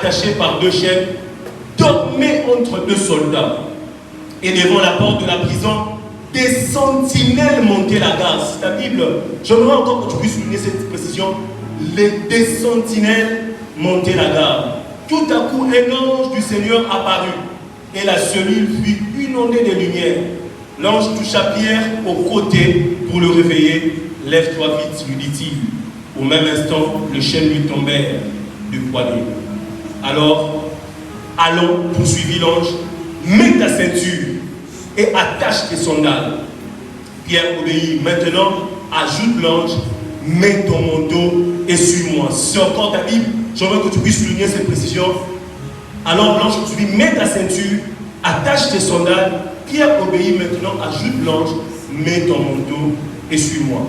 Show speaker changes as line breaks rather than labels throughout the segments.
attaché par 2 chaînes, dormait entre 2 soldats. Et devant la porte de la prison, des sentinelles montaient la garde. C'est la Bible. J'aimerais encore que tu puisses souligner cette précision. Des sentinelles montaient la garde. Tout à coup, un ange du Seigneur apparut. Et la cellule fut inondée de lumière. L'ange toucha Pierre au côté pour le réveiller. Lève-toi vite, lui dit-il. Au même instant, les chaînes lui tombèrent du poignet. Alors, allons, poursuivit l'ange, mets ta ceinture et attache tes sandales. Pierre obéit. Maintenant, ajoute l'ange, mets ton manteau et suis-moi. C'est encore ta Bible. J'aimerais que tu puisses souligner cette précision. Alors l'ange lui dit, mets ta ceinture, attache tes sandales. Pierre obéit. Maintenant, ajoute l'ange, mets ton manteau et suis-moi.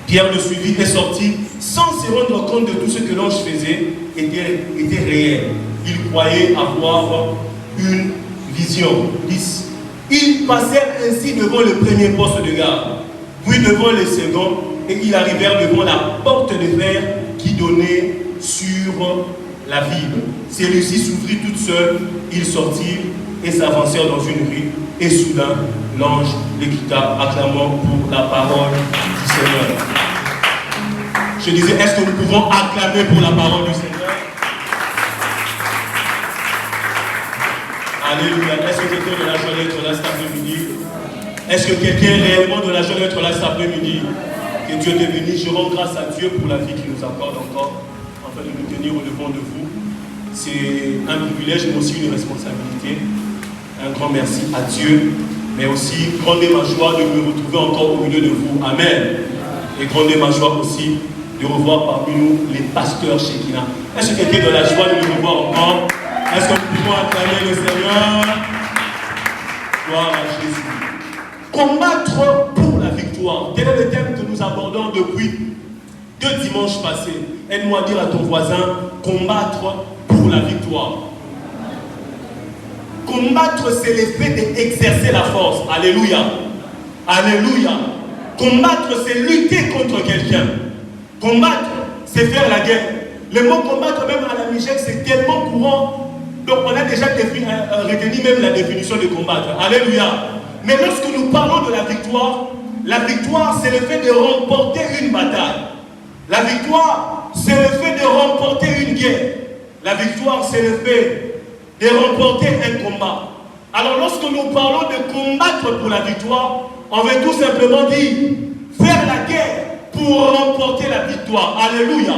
Pierre le suivit et sortit sans se rendre compte de tout ce que l'ange faisait était réel. Il croyait avoir une vision. Ils passèrent ainsi devant le premier poste de garde, puis devant le second, et ils arrivèrent devant la porte de fer qui donnait sur la ville. Celui-ci s'ouvrit toute seule, ils sortirent et s'avancèrent dans une rue, et soudain, l'ange les quitta, acclamant pour la parole du Seigneur. Je disais, est-ce que nous pouvons acclamer pour la parole du Seigneur? Alléluia. Est-ce que quelqu'un de la joie d'être là cet après-midi? Est-ce que quelqu'un est réellement de la joie d'être là cet après-midi? Que Dieu te bénisse. Je rends grâce à Dieu pour la vie qu'il nous accorde encore, afin de nous tenir au devant de vous. C'est un privilège, mais aussi une responsabilité. Un grand merci à Dieu, mais aussi grande est ma joie de me retrouver encore au milieu de vous. Amen. Et grande est ma joie aussi de revoir parmi nous les pasteurs Shekinah. Est-ce que quelqu'un de la joie de nous revoir encore? Est-ce que nous pouvons acclamer le Seigneur? Gloire à Jésus. Combattre pour la victoire. Quel est le thème que nous abordons depuis 2 dimanches passés? Aide-moi à dire à ton voisin, combattre pour la victoire. Combattre, c'est l'effet d'exercer la force. Alléluia. Alléluia. Combattre, c'est lutter contre quelqu'un. Combattre, c'est faire la guerre. Le mot combattre, même à la Niger, c'est tellement courant. Donc, on a déjà retenu même la définition de combattre. Alléluia. Mais lorsque nous parlons de la victoire, c'est le fait de remporter une bataille. La victoire, c'est le fait de remporter une guerre. La victoire, c'est le fait de remporter un combat. Alors, lorsque nous parlons de combattre pour la victoire, on veut tout simplement dire faire la guerre pour remporter la victoire. Alléluia.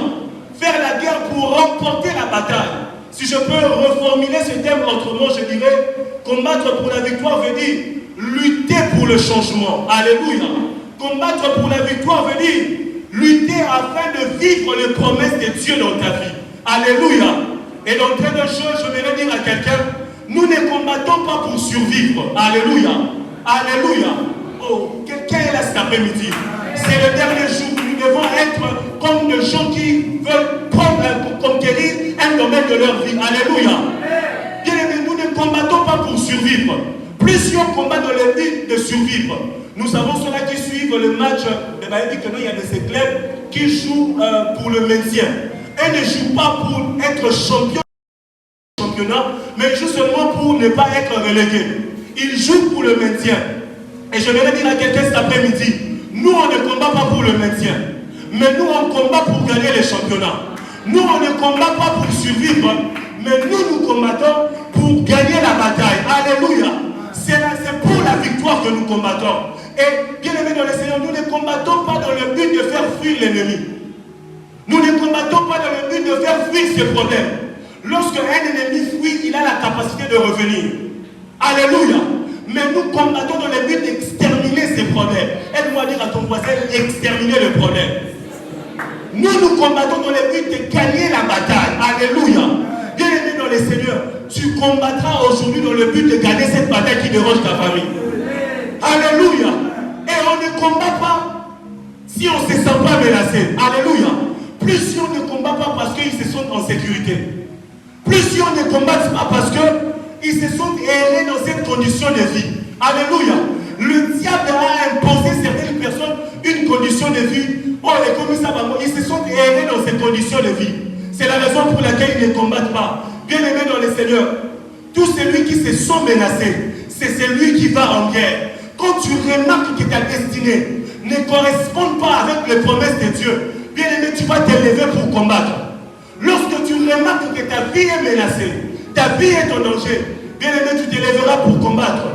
Faire la guerre pour remporter la bataille. Si je peux reformuler ce thème autrement, je dirais combattre pour la victoire veut dire lutter pour le changement. Alléluia. Combattre pour la victoire veut dire lutter afin de vivre les promesses de Dieu dans ta vie. Alléluia. Et dans très de choses, je voudrais dire à quelqu'un, nous ne combattons pas pour survivre. Alléluia. Alléluia. Oh, quelqu'un est là cet après-midi. C'est le dernier jour. Nous devons être comme des gens qui veulent conquérir un domaine de leur vie. Alléluia. Bien aimé, nous ne combattons pas pour survivre. Plus si on combat dans le but de survivre. Nous savons ceux-là qui suivent le match de Baïdi, que il y a de ces clubs qui jouent pour le maintien. Elles ne jouent pas pour être championnat, mais ils jouent seulement pour ne pas être relégués. Ils jouent pour le maintien. Et je vais dire à quelqu'un cet après-midi, nous on ne combat pas pour le maintien, mais nous on combat pour gagner les championnats. Nous on ne combat pas pour survivre, mais nous combattons pour gagner la bataille. Alléluia. C'est pour la victoire que nous combattons. Et bien aimé dans le Seigneur, nous ne combattons pas dans le but de faire fuir l'ennemi. Nous ne combattons pas dans le but de faire fuir ses problèmes. Lorsque un ennemi fuit, il a la capacité de revenir. Alléluia. Mais nous combattons dans le but d'exterminer ces problèmes. Aide-moi à dire à ton voisin, exterminer le problème. Nous combattons dans le but de gagner la bataille. Alléluia. Bien aimé dans le Seigneur, tu combattras aujourd'hui dans le but de gagner cette bataille qui dérange ta famille. Alléluia. Et on ne combat pas si on ne se sent pas menacé. Alléluia. Plus si on ne combat pas parce qu'ils se sentent en sécurité. Plus si on ne combat pas parce qu'ils se sont errés dans cette condition de vie. Alléluia. Le diable a imposé à certaines personnes une condition de vie. Oh, les commissaires, ils se sont errés dans cette condition de vie. C'est la raison pour laquelle ils ne combattent pas. Bien-aimé dans le Seigneur, tout celui qui se sent menacé, c'est celui qui va en guerre. Quand tu remarques que ta destinée ne correspond pas avec les promesses de Dieu, bien-aimé, tu vas t'élever pour combattre. Lorsque tu remarques que ta vie est menacée, ta vie est en danger, bien-aimé, tu t'élèveras pour combattre.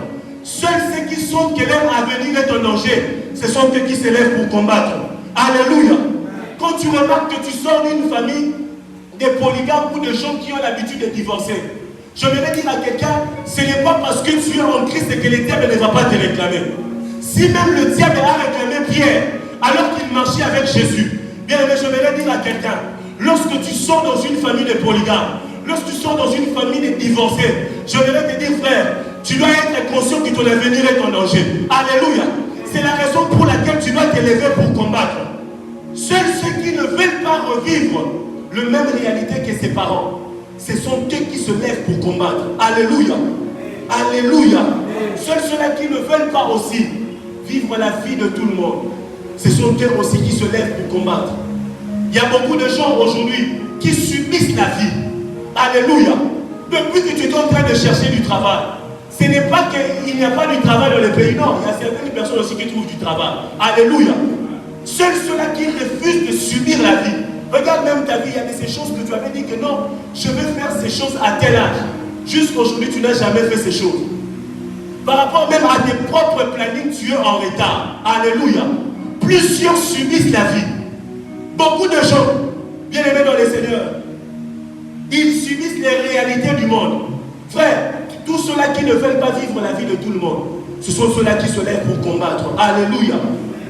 Seuls ceux qui sentent que leur avenir est en danger, ce sont ceux qui se lèvent pour combattre. Alléluia. Quand tu remarques que tu sors d'une famille des polygames ou de gens qui ont l'habitude de divorcer, je voudrais dire à quelqu'un, ce n'est pas parce que tu es en Christ que le diable ne va pas te réclamer. Si même le diable a réclamé Pierre, alors qu'il marchait avec Jésus, bien aimé, je voudrais dire à quelqu'un, lorsque tu sors dans une famille de polygames, lorsque tu sors dans une famille de divorcés, je voudrais te dire, frère, tu dois être conscient que ton avenir est en danger. Alléluia. C'est la raison pour laquelle tu dois t'élever pour combattre. Seuls ceux qui ne veulent pas revivre la même réalité que ses parents, ce sont eux qui se lèvent pour combattre. Alléluia. Alléluia. Seuls ceux-là qui ne veulent pas aussi vivre la vie de tout le monde, ce sont eux aussi qui se lèvent pour combattre. Il y a beaucoup de gens aujourd'hui qui subissent la vie. Alléluia. Depuis que tu es en train de chercher du travail, ce n'est pas qu'il n'y a pas du travail dans le pays, non. Il y a certaines personnes aussi qui trouvent du travail. Alléluia. Seuls ceux-là qui refusent de subir la vie. Regarde même ta vie, il y a ces choses que tu avais dit que non, je vais faire ces choses à tel âge. Jusqu'aujourd'hui, tu n'as jamais fait ces choses. Par rapport même à tes propres plannings, tu es en retard. Alléluia. Plusieurs subissent la vie. Beaucoup de gens, bien aimés dans les Seigneurs, ils subissent les réalités du monde. Frère, tous ceux-là qui ne veulent pas vivre la vie de tout le monde, ce sont ceux-là qui se lèvent pour combattre. Alléluia.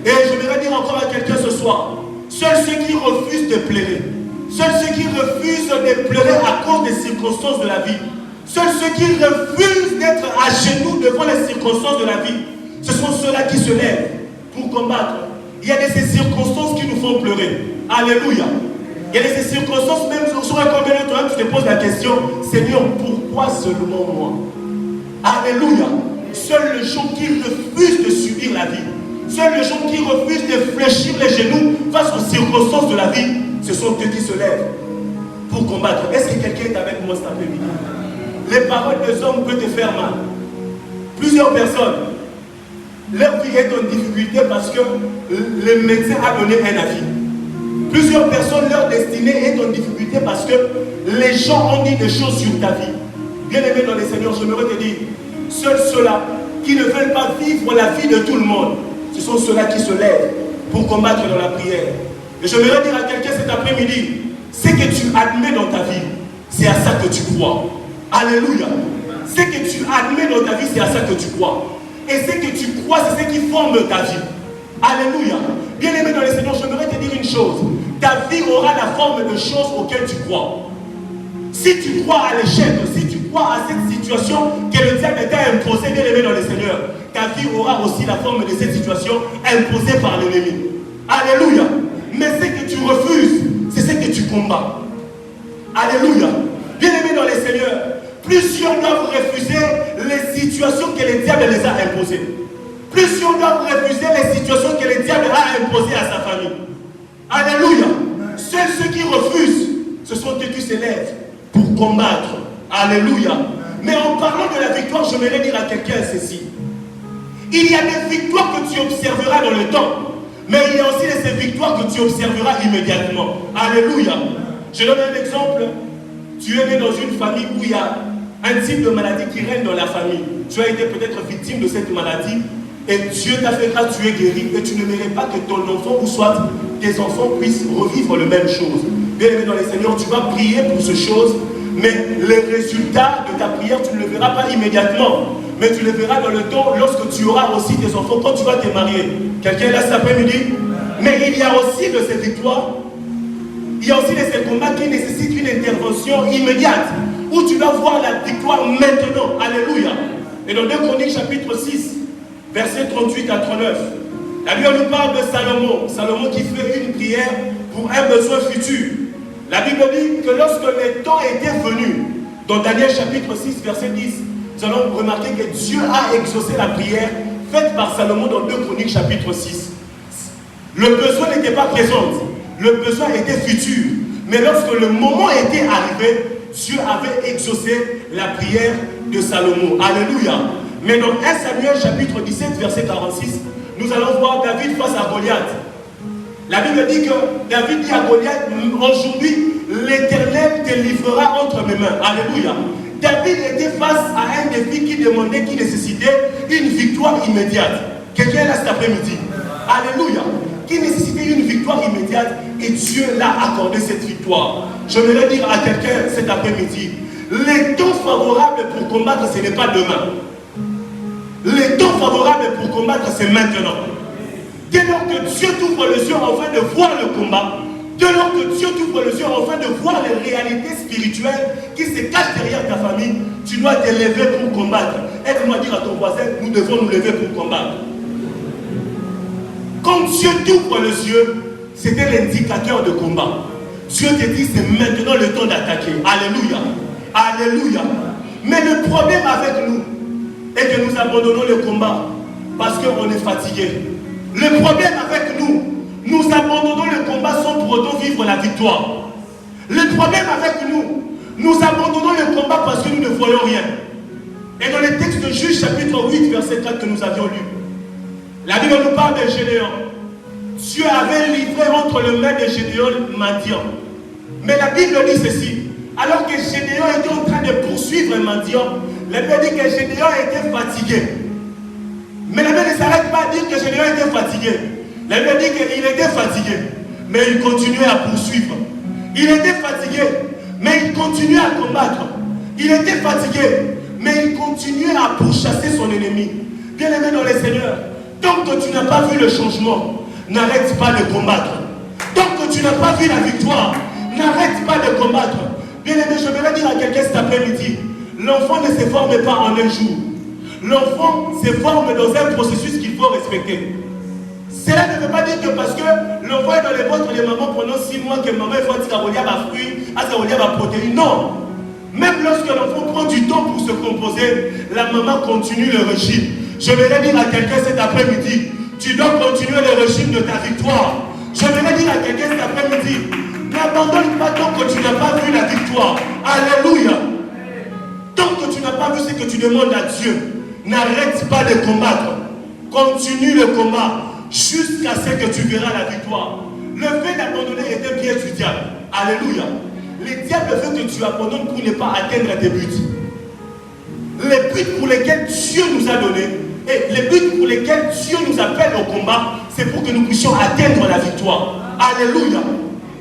Et je voudrais dire encore à quelqu'un ce soir, seuls ceux qui refusent de pleurer, seuls ceux qui refusent de pleurer à cause des circonstances de la vie, seuls ceux qui refusent d'être à genoux devant les circonstances de la vie, ce sont ceux-là qui se lèvent pour combattre. Il y a de ces circonstances qui nous font pleurer. Alléluia. Il y a de ces circonstances, même sur un combien de temps, tu te poses la question, Seigneur, pourquoi seulement moi? Alléluia. Seuls les gens qui refusent de subir la vie, seuls les gens qui refusent de fléchir les genoux face aux circonstances de la vie, ce sont eux qui se lèvent pour combattre. Est-ce que quelqu'un est avec moi cet après-midi? Les paroles des hommes peuvent te faire mal. Plusieurs personnes, leur vie est en difficulté parce que le médecin a donné un avis. Plusieurs personnes, leur destinée est en difficulté parce que les gens ont dit des choses sur ta vie. Bien aimé dans les Seigneurs, je me te dire, seuls ceux-là qui ne veulent pas vivre la vie de tout le monde, ce sont ceux-là qui se lèvent pour combattre dans la prière. Et je voudrais dire à quelqu'un cet après-midi, ce que tu admets dans ta vie, c'est à ça que tu crois. Alléluia. Ce que tu admets dans ta vie, c'est à ça que tu crois. Et ce que tu crois, c'est ce qui forme ta vie. Alléluia. Bien aimé dans les Seigneurs, je voudrais te dire une chose. Ta vie aura la forme de choses auxquelles tu crois. Si tu crois à l'échec, si tu crois à cette situation que le diable t'a imposée, bien aimé dans les Seigneurs, ta vie aura aussi la forme de cette situation imposée par l'ennemi. Alléluia. Mais ce que tu refuses, c'est ce que tu combats. Alléluia. Bien aimé dans les Seigneurs, plusieurs doivent refuser les situations que le diable les a imposées. Plusieurs doivent refuser les situations que le diable a imposées à sa famille. Alléluia. Seuls ceux qui refusent, ce sont ceux qui se lèvent pour combattre. Alléluia. Mais en parlant de la victoire, je voudrais dire à quelqu'un ceci. Il y a des victoires que tu observeras dans le temps, mais il y a aussi ces victoires que tu observeras immédiatement. Alléluia. Je donne un exemple. Tu es né dans une famille où il y a un type de maladie qui règne dans la famille. Tu as été peut-être victime de cette maladie et Dieu t'a fait grâce, tu es guéri et tu ne mérites pas que ton enfant ou soit tes enfants puissent revivre la même chose. Bien aimé dans les Seigneurs, tu vas prier pour ces choses, mais les résultats de ta prière, tu ne le verras pas immédiatement. Mais tu le verras dans le temps lorsque tu auras aussi tes enfants, quand tu vas te marier. Quelqu'un là cet après-midi? Mais il y a aussi de ces victoires, il y a aussi de ces combats qui nécessitent une intervention immédiate, où tu dois voir la victoire maintenant. Alléluia. Et dans 2 Chroniques chapitre 6, versets 38 à 39, la Bible nous parle de Salomon. Salomon qui fait une prière pour un besoin futur. La Bible dit que lorsque le temps était venu, dans Daniel chapitre 6, verset 10, nous allons remarquer que Dieu a exaucé la prière faite par Salomon dans 2 Chroniques chapitre 6. Le besoin n'était pas présent, le besoin était futur. Mais lorsque le moment était arrivé, Dieu avait exaucé la prière de Salomon. Alléluia. Mais dans 1 Samuel chapitre 17, verset 46, nous allons voir David face à Goliath. La Bible dit que David dit à Goliath, aujourd'hui, l'Éternel te livrera entre mes mains. Alléluia. David était face à un défi qui demandait, qui nécessitait une victoire immédiate. Quelqu'un est là cet après-midi. Alléluia. Qui nécessitait une victoire immédiate et Dieu l'a accordé cette victoire. Je voudrais dire à quelqu'un cet après-midi, les temps favorables pour combattre, ce n'est pas demain. Les temps favorables pour combattre, c'est maintenant. Dès lors que Dieu t'ouvre les yeux afin de voir le combat, dès lors que Dieu t'ouvre les yeux afin de voir les réalités spirituelles qui se cachent derrière ta famille, tu dois te lever pour combattre. Aide-moi à dire à ton voisin, nous devons nous lever pour combattre. Quand Dieu t'ouvre les yeux, c'était l'indicateur de combat. Dieu te dit, c'est maintenant le temps d'attaquer. Alléluia. Alléluia. Mais le problème avec nous est que nous abandonnons le combat parce qu'on est fatigué. Le problème avec nous, nous abandonnons le combat sans pour autant vivre la victoire. Le problème avec nous, nous abandonnons le combat parce que nous ne voyons rien. Et dans le texte de Juge chapitre 8, verset 4 que nous avions lu, la Bible nous parle de Gédéon. Dieu avait livré entre les mains de Gédéon Madian. Mais la Bible dit ceci. Alors que Gédéon était en train de poursuivre Madian, la Bible dit que Gédéon était fatigué. Mais la Bible ne s'arrête pas à dire que Gédéon était fatigué. La Bible dit qu'il était fatigué. Mais il continuait à poursuivre. Il était fatigué. Mais il continuait à combattre. Il était fatigué. Mais il continuait à pourchasser son ennemi. Bien aimé dans le Seigneur, tant que tu n'as pas vu le changement, n'arrête pas de combattre. Tant que tu n'as pas vu la victoire, n'arrête pas de combattre. Bien aimé, je vais dire à quelqu'un cet après-midi, l'enfant ne se forme pas en un jour. L'enfant se forme dans un processus qu'il faut respecter. Cela ne veut pas dire que parce que l'enfant est dans les ventres de maman pendant 6 mois, que maman faut dire qu'il y a des fruits, qu'il y a des protéines. Non. Même lorsque l'enfant prend du temps pour se composer, la maman continue le régime. Je vais dire à quelqu'un cet après-midi, tu dois continuer le régime de ta victoire. Je vais dire à quelqu'un cet après-midi, n'abandonne pas tant que tu n'as pas vu la victoire. Alléluia. Tant que tu n'as pas vu ce que tu demandes à Dieu, n'arrête pas de combattre. Continue le combat jusqu'à ce que tu verras la victoire. Le fait d'abandonner est un piège du diable. Alléluia. Le diable veut que tu abandonnes pour ne pas atteindre tes buts. Les buts pour lesquels Dieu nous a donnés et les buts pour lesquels Dieu nous appelle au combat, c'est pour que nous puissions atteindre la victoire. Alléluia.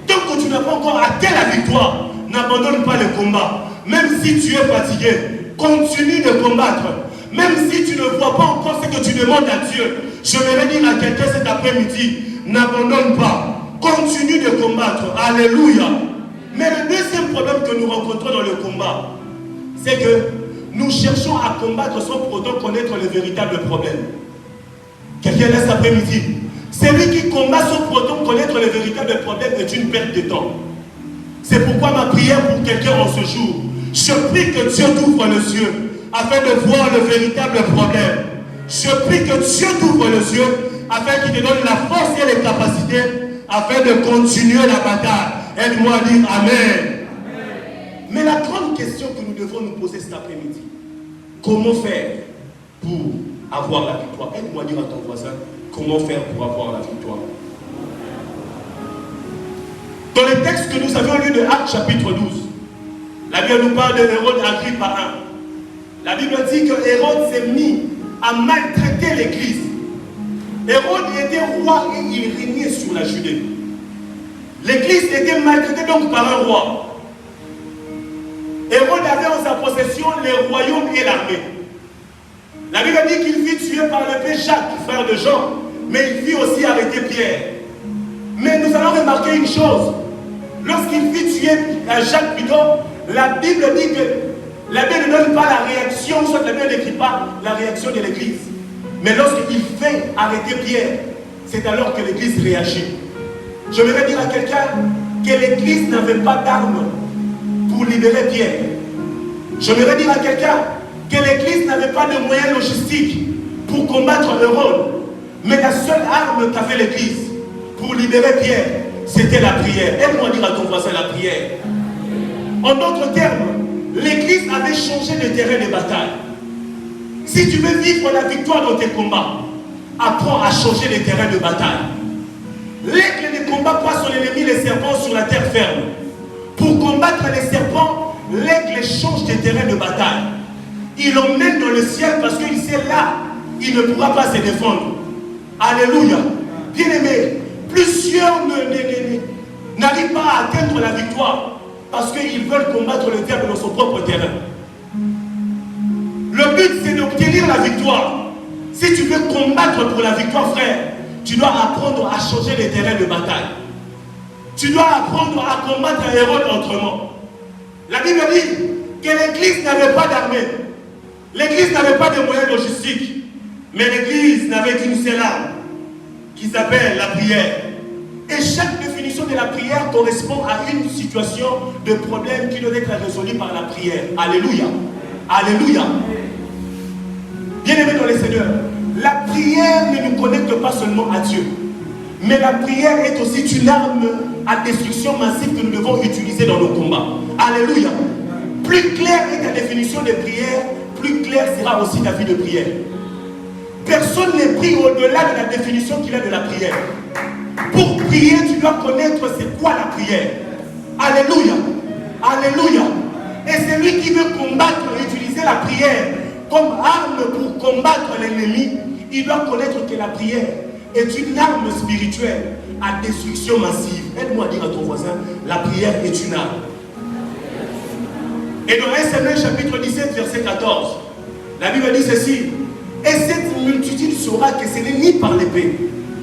Tant que tu n'as pas encore atteint la victoire, n'abandonne pas le combat. Même si tu es fatigué, continue de combattre. Même si tu ne vois pas encore ce que tu demandes à Dieu, je vais dire à quelqu'un cet après-midi, n'abandonne pas. Continue de combattre. Alléluia. Mais le deuxième problème que nous rencontrons dans le combat, c'est que nous cherchons à combattre sans pour autant connaître le véritable problème. Quelqu'un là cet après-midi, celui qui combat sans pour autant connaître le véritable problème est une perte de temps. C'est pourquoi ma prière pour quelqu'un en ce jour, je prie que Dieu t'ouvre les yeux afin de voir le véritable problème. Je prie que Dieu t'ouvre les yeux afin qu'il te donne la force et les capacités afin de continuer la bataille. Aide-moi à dire Amen. Mais la grande question que nous devons nous poser cet après-midi, comment faire pour avoir la victoire? Aide-moi à dire à ton voisin, comment faire pour avoir la victoire? Dans le texte que nous avions lu de Actes chapitre 12, la Bible nous parle de Hérode Agrippa I. La Bible dit que Hérode s'est mis à maltraiter l'église. Hérode était roi et il régnait sur la Judée. L'église était maltraitée donc par un roi. Hérode avait en sa possession les royaumes et l'armée. La Bible dit qu'il fut tué par l'épée Jacques, frère de Jean, mais il fit aussi arrêter Pierre. Mais nous allons remarquer une chose. Lorsqu'il fit tuer Jacques plutôt, la Bible dit que la Bible ne donne pas la réaction, soit la Bible n'écrit pas la réaction de l'église. Mais lorsqu'il fait arrêter Pierre, c'est alors que l'église réagit. Je voudrais dire à quelqu'un que l'église n'avait pas d'armes pour libérer Pierre. Je voudrais dire à quelqu'un que l'église n'avait pas de moyens logistiques pour combattre Hérode. Mais la seule arme qu'avait l'église pour libérer Pierre, c'était la prière. Aide-moi à dire à ton voisin la prière. En d'autres termes, l'église avait changé de terrain de bataille. Si tu veux vivre la victoire dans tes combats, apprends à changer les terrains de bataille. L'aigle ne combat pas son ennemi, les serpents, sur la terre ferme. Pour combattre les serpents, l'aigle change de terrain de bataille. Il l'emmène dans le ciel parce qu'il sait là, il ne pourra pas se défendre. Alléluia. Bien-aimés, plusieurs n'arrivent pas à atteindre la victoire parce qu'ils veulent combattre le diable dans son propre terrain. Le but, c'est d'obtenir la victoire. Si tu veux combattre pour la victoire, frère, tu dois apprendre à changer les terrains de bataille. Tu dois apprendre à combattre Hérode autrement. La Bible dit que l'église n'avait pas d'armée. L'église n'avait pas de moyens logistiques. Mais l'église n'avait qu'une seule arme qui s'appelle la prière. Et chaque définition de la prière correspond à une situation de problème qui doit être résolue par la prière. Alléluia. Alléluia. Bien-aimés dans les Seigneurs, la prière ne nous connecte pas seulement à Dieu, mais la prière est aussi une arme à destruction massive que nous devons utiliser dans nos combats. Alléluia. Plus claire est ta définition de prière, plus claire sera aussi ta vie de prière. Personne n'est pris au-delà de la définition qu'il a de la prière. Pour prier, tu dois connaître c'est quoi la prière. Alléluia. Alléluia. Et celui qui veut combattre et utiliser la prière comme arme pour combattre l'ennemi, il doit connaître que la prière est une arme spirituelle à destruction massive. Aide-moi à dire à ton voisin, la prière est une arme. Et dans 1 Samuel chapitre 17, verset 14, la Bible dit ceci: et cette multitude saura que ce n'est ni par l'épée,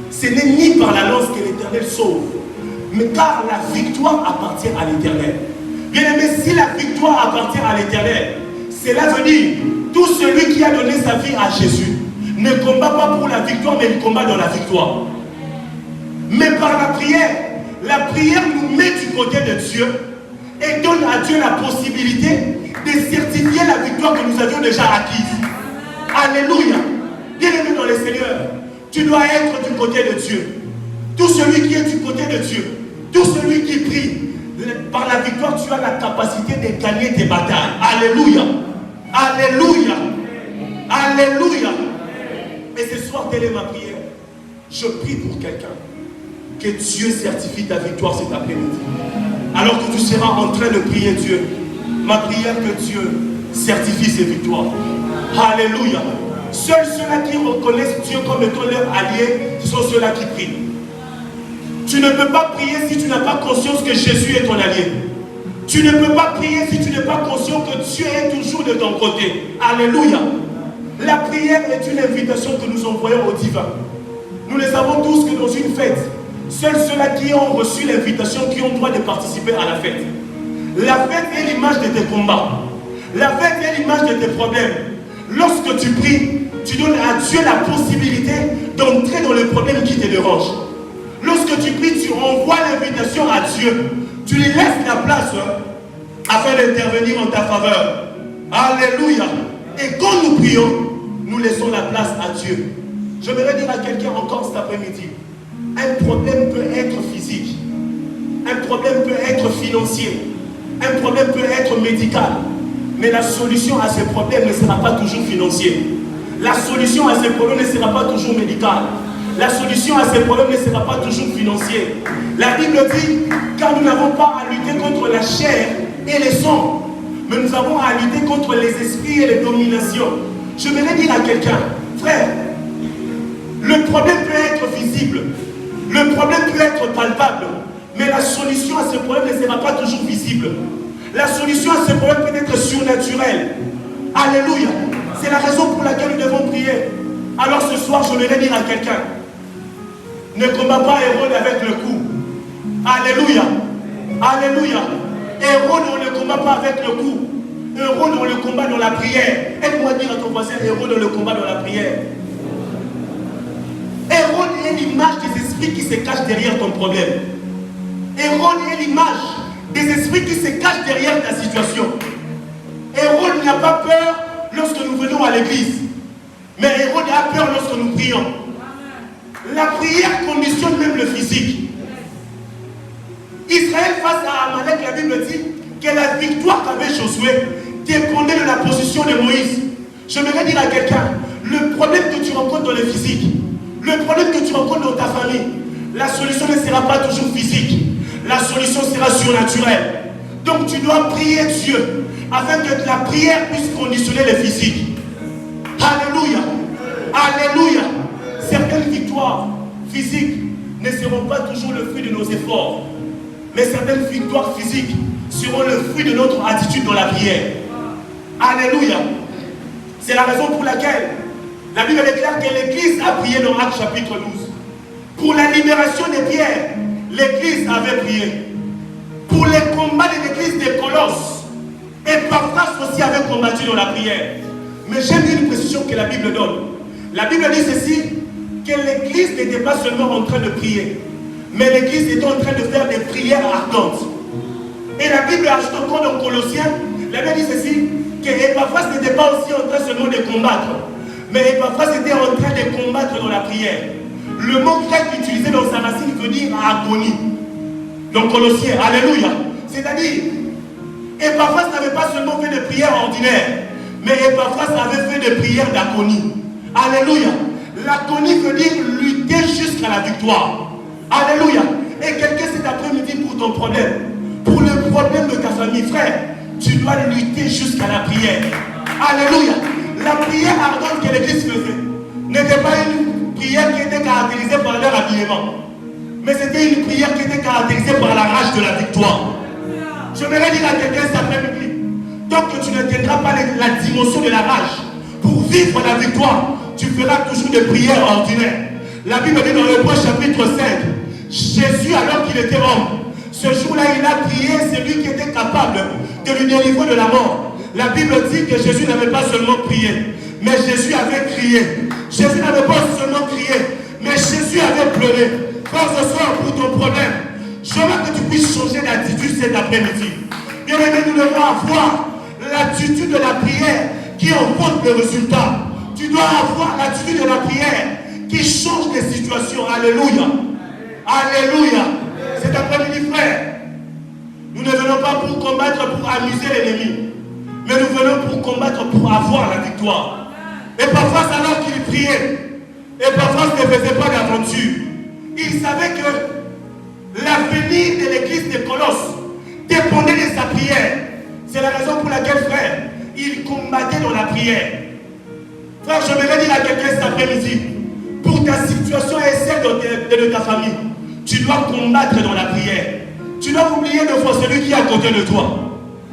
ce n'est ni par la lance que l'Éternel sauve, mais car la victoire appartient à l'Éternel. Bien aimé, si la victoire appartient à l'Éternel, cela veut dire tout celui qui a donné sa vie à Jésus ne combat pas pour la victoire, mais il combat dans la victoire. Mais par la prière nous met du côté de Dieu et donne à Dieu la possibilité de certifier la victoire que nous avions déjà acquise. Alléluia. Bien-aimé dans le Seigneur, tu dois être du côté de Dieu. Tout celui qui est du côté de Dieu, tout celui qui prie, par la victoire, tu as la capacité de gagner tes batailles. Alléluia. Alléluia. Alléluia. Et ce soir, telle est ma prière. Je prie pour quelqu'un. Que Dieu certifie ta victoire cet après-midi. Alors que tu seras en train de prier Dieu, ma prière que Dieu certifie ses victoires. Alléluia. Seuls ceux-là qui reconnaissent Dieu comme étant leur allié, ce sont ceux-là qui prient. Tu ne peux pas prier si tu n'as pas conscience que Jésus est ton allié. Tu ne peux pas prier si tu n'es pas conscient que Dieu est toujours de ton côté. Alléluia. La prière est une invitation que nous envoyons au divin. Nous le savons tous que dans une fête, seuls ceux-là qui ont reçu l'invitation, qui ont droit de participer à la fête. La fête est l'image de tes combats. La fête est l'image de tes problèmes. Lorsque tu pries, tu donnes à Dieu la possibilité d'entrer dans le problème qui te dérange. Lorsque tu pries, tu envoies l'invitation à Dieu. Tu lui laisses la place afin d'intervenir en ta faveur. Alléluia. Et quand nous prions, nous laissons la place à Dieu. Je voudrais dire à quelqu'un encore cet après-midi, un problème peut être physique, un problème peut être financier, un problème peut être médical, mais la solution à ces problèmes ne sera pas toujours financier. La solution à ces problèmes ne sera pas toujours médicale. La solution à ces problèmes ne sera pas toujours financier. La Bible dit, car nous n'avons pas à lutter contre la chair et les sangs, mais nous avons à lutter contre les esprits et les dominations. Je voudrais dire à quelqu'un, frère, le problème peut être visible, le problème peut être palpable, mais la solution à ce problème ne sera pas toujours visible. La solution à ce problème peut être surnaturelle. Alléluia. C'est la raison pour laquelle nous devons prier. Alors ce soir, je voudrais dire à quelqu'un, ne combat pas Hérode avec le coup. Alléluia. Alléluia. Hérode, on ne combat pas avec le coup. Hérode, on le combat dans la prière. Aide-moi dire à ton voisin, Hérode, on le combat dans la prière. Hérode est l'image des esprits qui se cachent derrière ton problème. Hérode est l'image des esprits qui se cachent derrière ta situation. Hérode n'a pas peur lorsque nous venons à l'église. Mais Hérode a peur lorsque nous prions. La prière conditionne même le physique. Israël face à Amalek, la Bible dit que la victoire qu'avait Josué dépendait de la position de Moïse. Je voudrais dire à quelqu'un, le problème que tu rencontres dans le physique, le problème que tu rencontres dans ta famille, la solution ne sera pas toujours physique. La solution sera surnaturelle. Donc tu dois prier Dieu afin que la prière puisse conditionner le physique. Alléluia. Alléluia. Certaines victoires physiques ne seront pas toujours le fruit de nos efforts. Mais certaines victoires physiques seront le fruit de notre attitude dans la prière. Alléluia. C'est la raison pour laquelle la Bible déclare que l'Église a prié dans Actes chapitre 12. Pour la libération des pierres, l'Église avait prié. Pour les combats de l'Église de Colosse, Epaphras aussi avait combattu dans la prière. Mais j'aime une précision que la Bible donne. La Bible dit ceci, que l'Église n'était pas seulement en train de prier, mais l'Église était en train de faire des prières ardentes. Et la Bible ajoute encore dans Colossiens, la Bible dit ceci, que Epaphras n'était pas aussi en train seulement de combattre, mais Epaphras était en train de combattre dans la prière. Le mot grec utilisé dans sa racine veut dire agonie. Donc Colossiens, alléluia. C'est-à-dire, Epaphras n'avait pas seulement fait des prières ordinaires, mais Epaphras avait fait des prières d'agonie. Alléluia. L'agonie veut dire lutter jusqu'à la victoire. Alléluia. Et quelqu'un cet après-midi pour ton problème, pour le problème de ta famille, frère, tu dois lutter jusqu'à la prière. Alléluia. La prière ardente que l'Église faisait n'était pas une prière qui était caractérisée par leur habillement, mais c'était une prière qui était caractérisée par la rage de la victoire. Je voudrais dire à quelqu'un cet après-midi, tant que tu n'atteindras pas la dimension de la rage pour vivre la victoire, tu feras toujours des prières ordinaires. La Bible dit dans Hébreux chapitre 5, Jésus, alors qu'il était homme, ce jour-là, il a prié celui qui était capable de lui délivrer de la mort. La Bible dit que Jésus n'avait pas seulement prié, mais Jésus avait crié. Jésus n'avait pas seulement crié, mais Jésus avait pleuré. Frère, ce soir, pour ton problème, je veux que tu puisses changer d'attitude cet après-midi. Bien aimé, nous devons avoir l'attitude de la prière qui emporte le résultat. Tu dois avoir l'attitude de la prière qui change les situations. Alléluia. Alléluia. Cet après-midi, frère, nous ne venons pas pour combattre, pour amuser l'ennemi, mais nous venons pour combattre, pour avoir la victoire. Et parfois, alors qu'il priait, et parfois, ne faisait pas d'aventure. Il savait que l'avenir de l'église de Colosse dépendait de sa prière. C'est la raison pour laquelle, frère, il combattait dans la prière. Frère, je vais dire à quelqu'un cet après-midi, pour ta situation et celle de ta famille, tu dois combattre dans la prière. Tu dois oublier de fois celui qui est à côté de toi.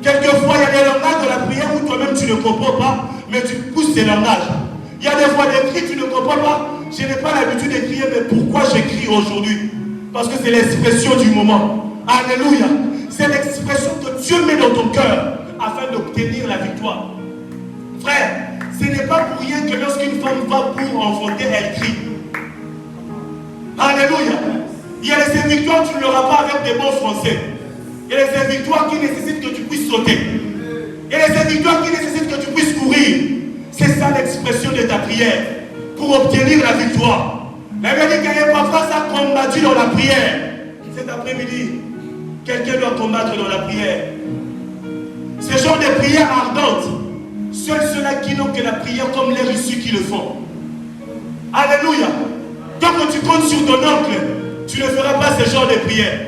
Quelquefois, il y a des langages de la prière où toi-même tu ne comprends pas, mais tu pousses ces langages. Il y a des fois des cris, tu ne comprends pas. Je n'ai pas l'habitude de crier, mais pourquoi je crie aujourd'hui? Parce que c'est l'expression du moment. Alléluia. C'est l'expression que Dieu met dans ton cœur afin d'obtenir la victoire. Frère, ce n'est pas pour rien que lorsqu'une femme va pour enfanter, elle crie. Alléluia. Il y a des victoires, tu ne l'auras pas avec des bons français. Il y a des victoires qui nécessitent que tu puisses sauter. Il y a des victoires qui nécessitent que tu puisses courir. C'est ça l'expression de ta prière pour obtenir la victoire. La Bible dit qu'Epaphras a combattu dans la prière. Cet après-midi, quelqu'un doit combattre dans la prière. Ce genre de prière ardente, seuls ceux-là qui n'ont que la prière comme les reçus qui le font. Alléluia. Tant que tu comptes sur ton oncle, tu ne feras pas ce genre de prière.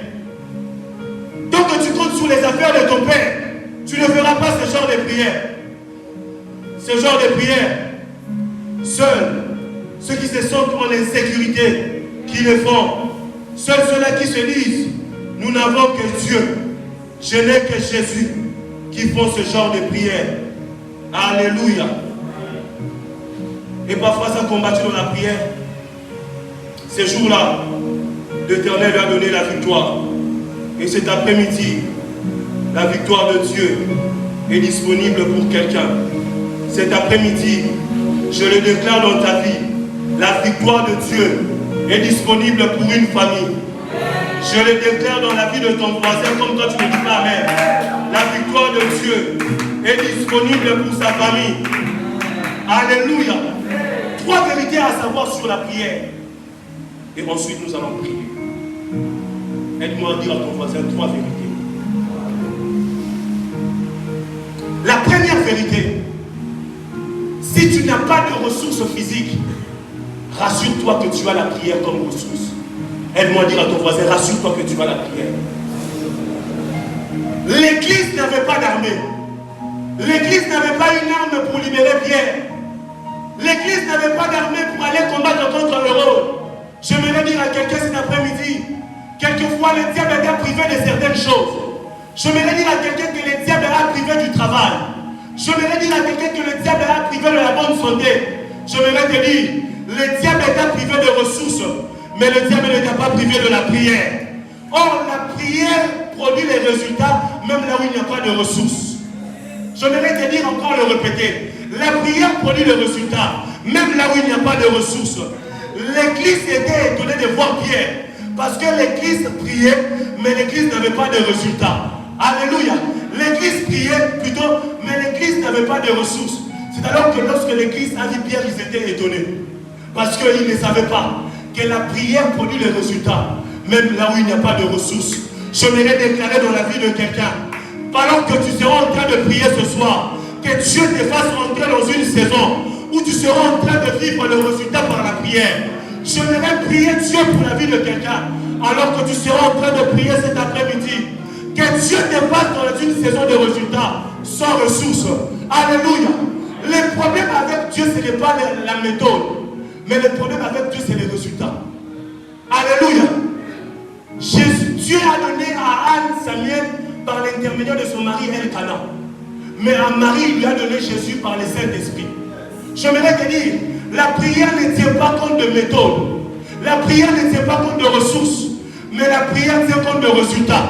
Tant que tu comptes sur les affaires de ton père, tu ne feras pas ce genre de prière. Ce genre de prière, seuls ceux qui se sentent en insécurité, qui le font. Seuls ceux-là qui se disent, nous n'avons que Dieu, je n'ai que Jésus, qui font ce genre de prière. Alléluia. Et parfois ça combattu dans la prière. Ces jours-là, l'Éternel lui a donné la victoire. Et cet après-midi, la victoire de Dieu est disponible pour quelqu'un. Cet après-midi, je le déclare dans ta vie, la victoire de Dieu est disponible pour une famille. Je le déclare dans la vie de ton voisin, comme toi tu ne dis pas Amen. La victoire de Dieu est disponible pour sa famille. Alléluia. 3 vérités à savoir sur la prière. Et ensuite nous allons prier. Aide-moi à dire à ton voisin 3 vérités. La première vérité, si tu n'as pas de ressources physiques, rassure-toi que tu as la prière comme ressource. Aide-moi à dire à ton voisin, rassure-toi que tu as la prière. L'église n'avait pas d'armée. L'église n'avait pas une arme pour libérer Pierre. L'église n'avait pas d'armée pour aller combattre contre l'Héros. J'aimerais dire à quelqu'un cet après-midi, quelquefois le diable est privé de certaines choses. J'aimerais dire à quelqu'un que le diable est privé du travail. J'aimerais dire à quelqu'un que le diable est privé de la bonne santé. J'aimerais te dire, le diable est privé de ressources, mais le diable n'est pas privé de la prière. Or, la prière produit les résultats même là où il n'y a pas de ressources. J'aimerais te dire encore le répéter. La prière produit les résultats même là où il n'y a pas de ressources. L'église était étonnée de voir Pierre parce que l'église priait mais l'église n'avait pas de résultats. Alléluia. L'église priait plutôt mais l'église n'avait pas de ressources. C'est alors que lorsque l'église a vu Pierre, ils étaient étonnés parce qu'ils ne savaient pas que la prière produit les résultats même là où il n'y a pas de ressources. J'aimerais déclarer dans la vie de quelqu'un, pendant que tu seras en train de prier ce soir, que Dieu te fasse entrer dans une saison où tu seras en train de vivre le résultat par la prière. J'aimerais prier Dieu pour la vie de quelqu'un, alors que tu seras en train de prier cet après-midi. Que Dieu te fasse dans une saison de résultats sans ressources. Alléluia. Le problème avec Dieu, ce n'est pas la méthode, mais le problème avec Dieu, c'est les résultats. Alléluia. Dieu a donné à Anne Samuel par l'intermédiaire de son mari Elkanah. Mais à Marie, il lui a donné Jésus par le Saint-Esprit. J'aimerais te dire, la prière ne tient pas compte de méthode. La prière ne tient pas compte de ressources. Mais la prière tient compte de résultats.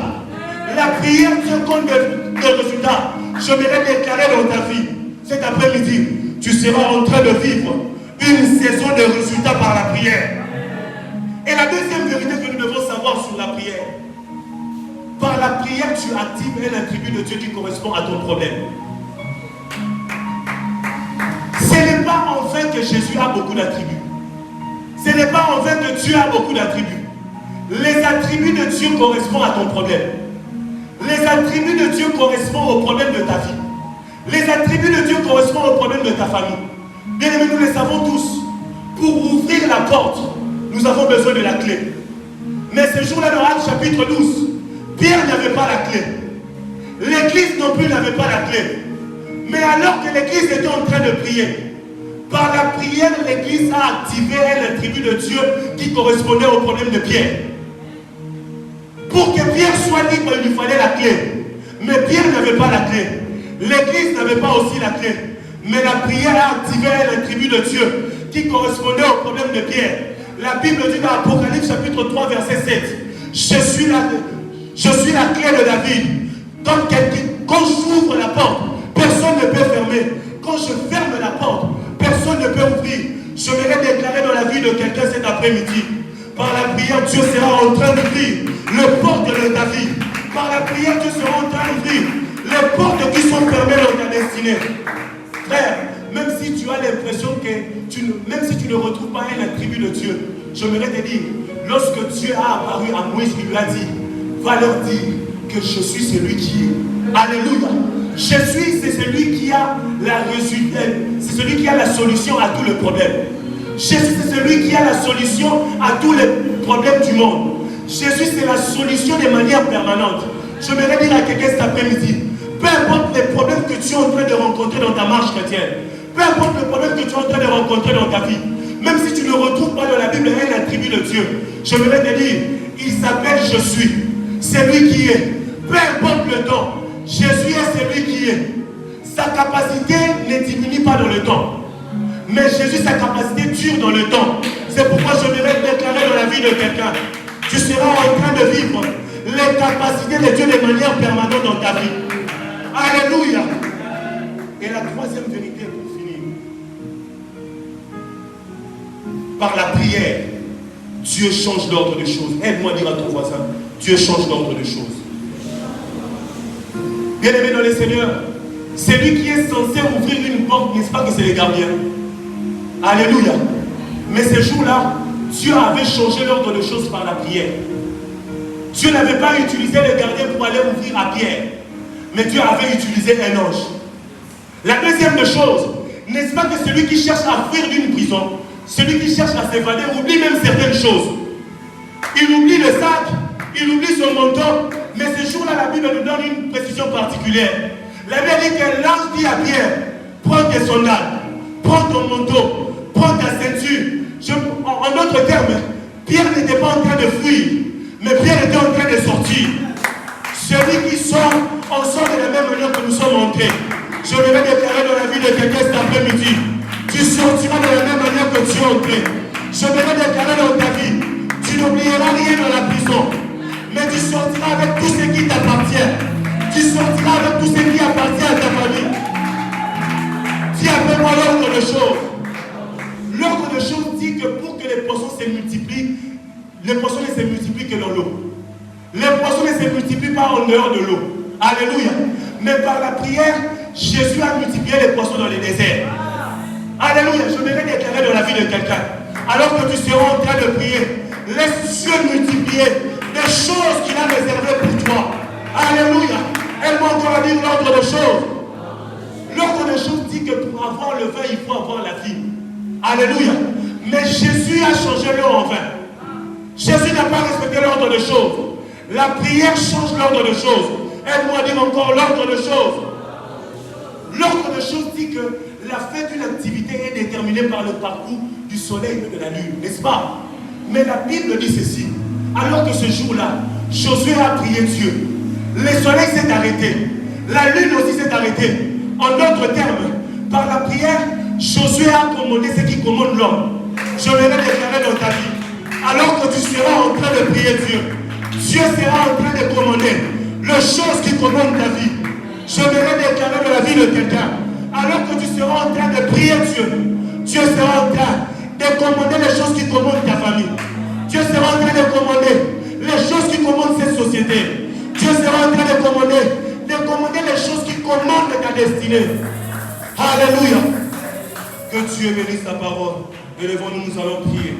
La prière tient compte de résultats. J'aimerais déclarer dans ta vie, cet après-midi, tu seras en train de vivre une saison de résultats par la prière. Et la deuxième vérité que nous devons savoir sur la prière, par la prière, tu actives un attribut de Dieu qui correspond à ton problème. Ce n'est pas en vain que Jésus a beaucoup d'attributs. Ce n'est pas en vain que Dieu a beaucoup d'attributs. Les attributs de Dieu correspondent à ton problème. Les attributs de Dieu correspondent au problème de ta vie. Les attributs de Dieu correspondent au problème de ta famille. Bien aimés, nous le savons tous. Pour ouvrir la porte, nous avons besoin de la clé. Mais ce jour-là, dans Actes chapitre 12, Pierre n'avait pas la clé. L'église non plus n'avait pas la clé. Mais alors que l'église était en train de prier, par la prière, l'église a activé un attribut de Dieu qui correspondait au problème de Pierre. Pour que Pierre soit libre, il lui fallait la clé. Mais Pierre n'avait pas la clé. L'église n'avait pas aussi la clé. Mais la prière a activé un attribut de Dieu qui correspondait au problème de Pierre. La Bible dit dans Apocalypse chapitre 3 verset 7, je suis la clé de David. Quand j'ouvre la porte, personne ne peut fermer. Quand je ferme la porte, personne ne peut ouvrir. Je vais déclarer dans la vie de quelqu'un cet après-midi. Par la prière, Dieu sera en train d'ouvrir le porte de ta vie. Par la prière, Dieu sera en train d'ouvrir les portes qui sont fermées dans ta destinée. Frère, même si tu as l'impression que même si tu ne retrouves pas un attribut de Dieu, j'aimerais te dire, lorsque Dieu a apparu à Moïse, il lui a dit, va leur dire que je suis celui qui est. Alléluia. Jésus, c'est celui qui a c'est celui qui a la solution à tous les problèmes. Jésus, c'est celui qui a la solution à tous les problèmes du monde. Jésus, c'est la solution de manière permanente. J'aimerais dire à quelqu'un cet après-midi, peu importe les problèmes que tu es en train de rencontrer dans ta marche chrétienne, peu importe les problèmes que tu es en train de rencontrer dans ta vie, même si tu ne retrouves pas dans la Bible un attribut de Dieu, j'aimerais te dire, il s'appelle Je suis. C'est lui qui est. Peu importe le temps, Jésus est celui qui est. Sa capacité ne diminue pas dans le temps. Mais Jésus, sa capacité dure dans le temps. C'est pourquoi je vais déclarer dans la vie de quelqu'un, tu seras en train de vivre les capacités de Dieu de manière permanente dans ta vie. Alléluia. Et la troisième vérité pour finir. Par la prière, Dieu change l'ordre des choses. Aide-moi à dire à ton voisin, Dieu change l'ordre des choses. Bien aimé dans le Seigneur, celui qui est censé ouvrir une porte, n'est-ce pas que c'est les gardiens? Alléluia. Mais ce jour-là, Dieu avait changé l'ordre des choses par la prière. Dieu n'avait pas utilisé le gardien pour aller ouvrir à Pierre, mais Dieu avait utilisé un ange. La deuxième des choses, n'est-ce pas que celui qui cherche à fuir d'une prison, celui qui cherche à s'évader, oublie même certaines choses. Il oublie le sac, il oublie son manteau, mais ce jour-là, la Bible nous donne une précision particulière. La Bible dit que l'ange dit à Pierre, prends tes sandales, prends ton manteau, prends ta ceinture. En d'autres termes, Pierre n'était pas en train de fuir, mais Pierre était en train de sortir. Celui qui sort, on sort de la même manière que nous sommes entrés. Je vais déclarer dans la vie de quelqu'un cet après-midi. Tu sortiras de la même manière que tu es entré. Je vais déclarer dans ta vie. Tu n'oublieras rien dans la prison. Mais tu sortiras avec tout ce qui t'appartient. Tu sortiras avec tout ce qui appartient à ta famille. Dis après moi l'ordre de choses. L'ordre de choses dit que pour que les poissons se multiplient, les poissons ne se multiplient que dans l'eau. Les poissons ne se multiplient pas en dehors de l'eau. Alléluia. Mais par la prière, Jésus a multiplié les poissons dans les déserts. Alléluia. Je voudrais déclarer dans la vie de quelqu'un. Alors que tu seras en train de prier, laisse Dieu multiplier les choses qu'il a réservées pour toi. Alléluia. Elle m'a encore dit l'ordre de choses. L'ordre de choses dit que pour avoir le vin, il faut avoir la vie. Alléluia. Mais Jésus a changé l'eau en vin. Jésus n'a pas respecté l'ordre de choses. La prière change l'ordre de choses. Elle m'a dit encore l'ordre de choses. L'ordre de choses dit que la fin d'une activité est déterminée par le parcours du soleil et de la lune, n'est-ce pas? Mais la Bible dit ceci. Alors que ce jour-là, Josué a prié Dieu. Le soleil s'est arrêté. La lune aussi s'est arrêtée. En d'autres termes, par la prière, Josué a commandé ce qui commande l'homme. Je vais déclarer dans ta vie. Alors que tu seras en train de prier Dieu, Dieu sera en train de commander les choses qui commandent ta vie. Je vais déclarer dans la vie de quelqu'un. Alors que tu seras en train de prier Dieu, Dieu sera en train de commander les choses qui commandent ta famille. Dieu sera en train de commander les choses qui commandent cette société. Dieu sera en train de commander les choses qui commandent ta destinée. Alléluia. Que Dieu bénisse sa parole. Élevons-nous, nous allons prier.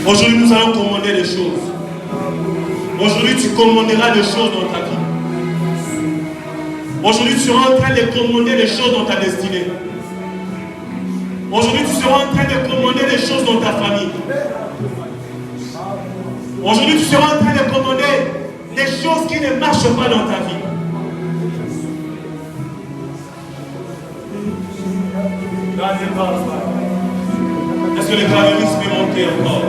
Aujourd'hui, nous allons commander des choses. Aujourd'hui, tu commanderas des choses dans ta vie. Aujourd'hui, tu seras en train de commander des choses dans ta destinée. Aujourd'hui, tu seras en train de commander des choses dans ta famille. Aujourd'hui, tu seras en train de commander des choses qui ne marchent pas dans ta vie. Est-ce que les claveristes peuvent monter encore?